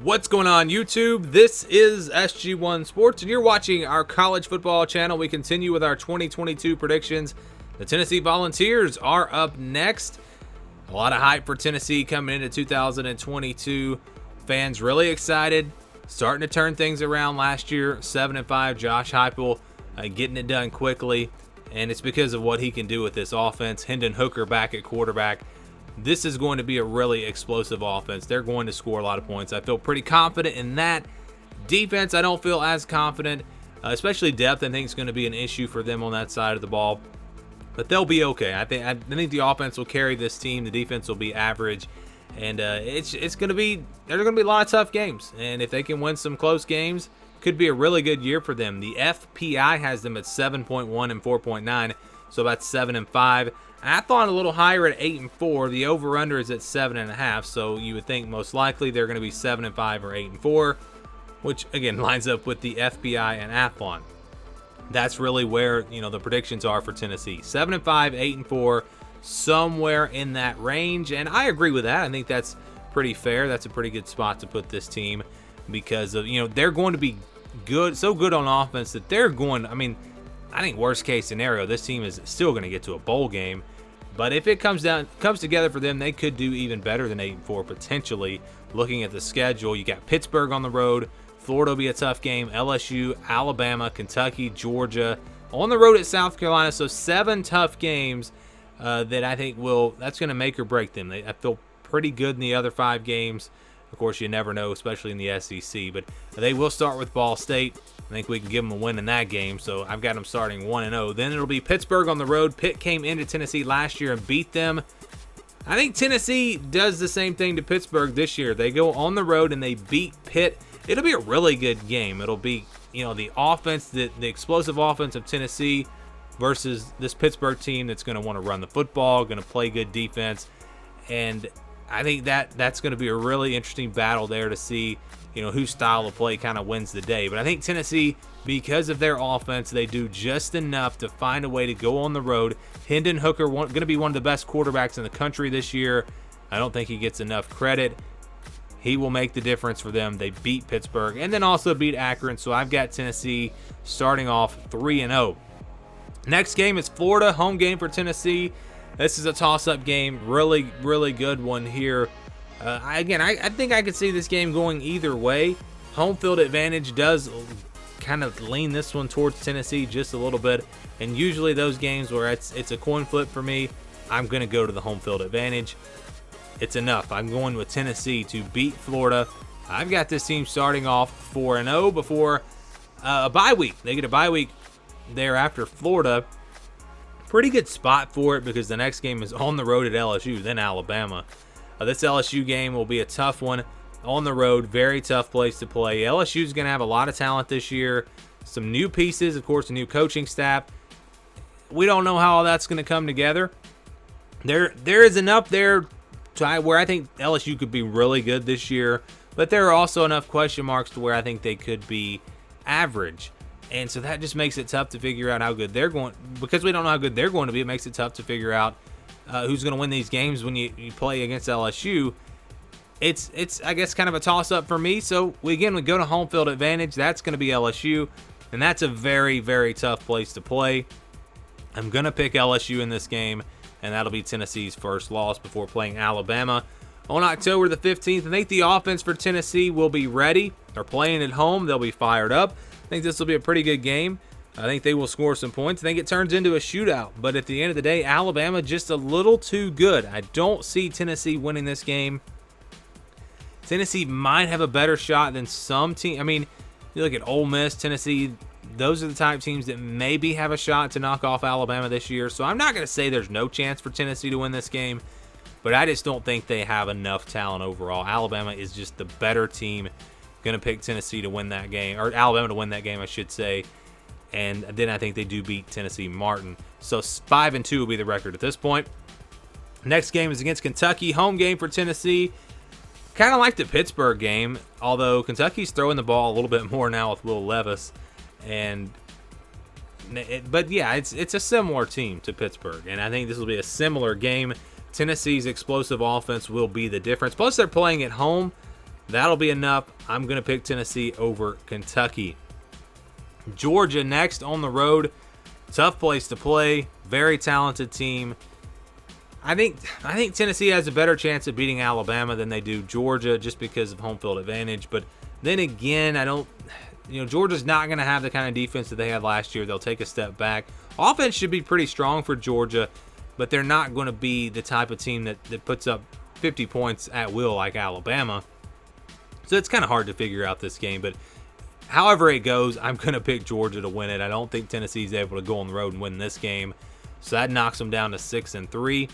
What's going on, YouTube? This is SG1 Sports, and you're watching our college football channel. We continue with our 2022 predictions. The Tennessee Volunteers are up next. A lot of hype for Tennessee coming into 2022. Fans really excited, starting to turn things around last year. 7-5, Josh Heupel getting it done quickly, and it's because of what he can do with this offense. Hendon Hooker back at quarterback. This is going to be a really explosive offense. They're going to score a lot of points. I feel pretty confident in that. Defense, I don't feel as confident, especially depth. I think it's going to be an issue for them on that side of the ball, but they'll be okay. I think the offense will carry this team. The defense will be average, and it's going to be there's going to be a lot of tough games. And if they can win some close games, could be a really good year for them. The FPI has them at 7.1 and 4.9, so about 7-5. Athlon a little higher at 8-4. The over/under is at 7.5, so you would think most likely they're going to be 7-5 or 8-4, which again lines up with the FPI and Athlon. That's really where the predictions are for Tennessee: 7-5, 8-4, somewhere in that range. And I agree with that. I think that's pretty fair. That's a pretty good spot to put this team because of they're going to be good, so good on offense that they're going. I think worst case scenario, this team is still going to get to a bowl game. But if it comes together for them, they could do even better than 8-4 potentially. Looking at the schedule, you got Pittsburgh on the road. Florida will be a tough game. LSU, Alabama, Kentucky, Georgia. On the road at South Carolina. So 7 tough games that I think that's going to make or break them. I feel pretty good in the other 5 games. Of course, you never know, especially in the SEC. But they will start with Ball State. I think we can give them a win in that game, so I've got them starting 1-0. Then it'll be Pittsburgh on the road. Pitt came into Tennessee last year and beat them. I think Tennessee does the same thing to Pittsburgh this year. They go on the road and they beat Pitt. It'll be a really good game. It'll be, the offense, the explosive offense of Tennessee versus this Pittsburgh team that's going to want to run the football, going to play good defense. And I think that's going to be a really interesting battle there to see whose style of play kind of wins the day. But I think Tennessee, because of their offense, they do just enough to find a way to go on the road. Hendon Hooker going to be one of the best quarterbacks in the country this year. I don't think he gets enough credit. He will make the difference for them. They beat Pittsburgh and then also beat Akron. So I've got Tennessee starting off 3-0. Next game is Florida, home game for Tennessee. This is a toss-up game. Really, really good one here. I think I could see this game going either way. Home field advantage does kind of lean this one towards Tennessee just a little bit. And usually those games where it's a coin flip for me, I'm going to go to the home field advantage. It's enough. I'm going with Tennessee to beat Florida. I've got this team starting off 4-0 before a bye week. They get a bye week there after Florida. Pretty good spot for it because the next game is on the road at LSU, then Alabama. This LSU game will be a tough one on the road. Very tough place to play. LSU is going to have a lot of talent this year. Some new pieces, of course, a new coaching staff. We don't know how all that's going to come together. There is enough there to where I think LSU could be really good this year, but there are also enough question marks to where I think they could be average. And so that just makes it tough to figure out how good they're going. Because we don't know how good they're going to be, it makes it tough to figure out who's going to win these games when you play against LSU. It's I guess kind of a toss-up for me. So we go to home field advantage. That's going to be LSU, and that's a very, very tough place to play. I'm going to pick LSU in this game, and that'll be Tennessee's first loss before playing Alabama on October the 15th. I think the offense for Tennessee will be ready. They're playing at home. They'll be fired up. I think this will be a pretty good game. I think they will score some points. I think it turns into a shootout. But at the end of the day, Alabama just a little too good. I don't see Tennessee winning this game. Tennessee might have a better shot than some team. You look at Ole Miss, Tennessee. Those are the type of teams that maybe have a shot to knock off Alabama this year. So I'm not going to say there's no chance for Tennessee to win this game. But I just don't think they have enough talent overall. Alabama is just the better team. Going to pick Tennessee to win that game. Or Alabama to win that game, I should say. And then I think they do beat Tennessee Martin. So 5-2 will be the record at this point. Next game is against Kentucky. Home game for Tennessee. Kind of like the Pittsburgh game, although Kentucky's throwing the ball a little bit more now with Will Levis. But yeah, it's a similar team to Pittsburgh. And I think this will be a similar game. Tennessee's explosive offense will be the difference. Plus, they're playing at home. That'll be enough. I'm going to pick Tennessee over Kentucky. Georgia next on the road. Tough place to play. Very talented team. I think Tennessee has a better chance of beating Alabama than they do Georgia just because of home field advantage. But then again, Georgia's not going to have the kind of defense that they had last year. They'll take a step back. Offense should be pretty strong for Georgia, but they're not going to be the type of team that puts up 50 points at will like Alabama. So it's kind of hard to figure out this game. But however it goes, I'm going to pick Georgia to win it. I don't think Tennessee's able to go on the road and win this game. So that knocks them down to 6-3.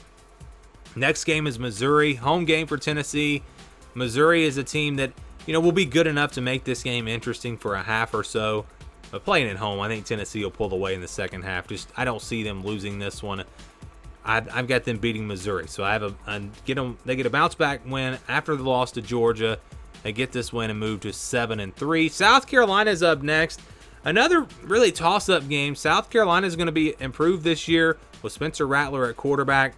Next game is Missouri. Home game for Tennessee. Missouri is a team that, will be good enough to make this game interesting for a half or so. But playing at home, I think Tennessee will pull away in the second half. I don't see them losing this one. I've got them beating Missouri. So they get a bounce back win after the loss to Georgia. They get this win and move to 7-3. South Carolina's up next. Another really toss-up game. South Carolina is going to be improved this year with Spencer Rattler at quarterback.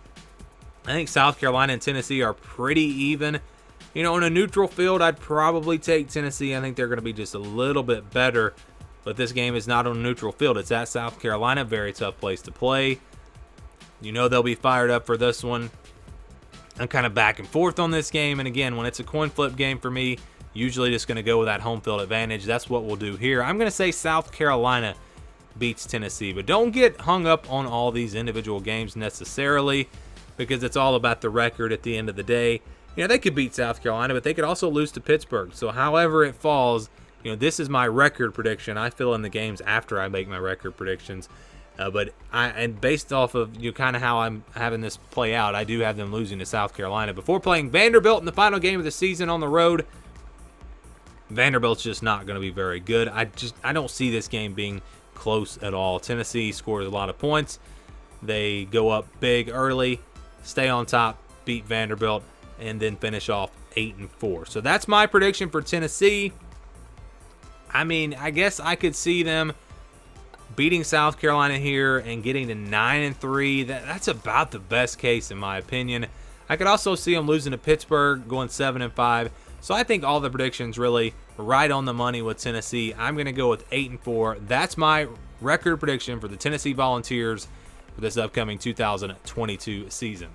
I think South Carolina and Tennessee are pretty even. On a neutral field, I'd probably take Tennessee. I think they're going to be just a little bit better. But this game is not on a neutral field. It's at South Carolina. Very tough place to play. They'll be fired up for this one. I'm kind of back and forth on this game. And again, when it's a coin flip game for me, usually just going to go with that home field advantage. That's what we'll do here. I'm going to say South Carolina beats Tennessee. But don't get hung up on all these individual games necessarily, because it's all about the record at the end of the day. They could beat South Carolina, but they could also lose to Pittsburgh. So however it falls, this is my record prediction. I fill in the games after I make my record predictions. But based off of kind of how I'm having this play out, I do have them losing to South Carolina before playing Vanderbilt in the final game of the season on the road. Vanderbilt's just not going to be very good. I don't see this game being close at all. Tennessee scores a lot of points. They go up big early, stay on top, beat Vanderbilt, and then finish off 8-4. So that's my prediction for Tennessee. I guess I could see them beating South Carolina here and getting to 9-3. That's about the best case in my opinion. I could also see them losing to Pittsburgh, going 7-5. So I think all the predictions really right on the money with Tennessee. I'm going to go with 8-4. That's my record prediction for the Tennessee Volunteers for this upcoming 2022 season.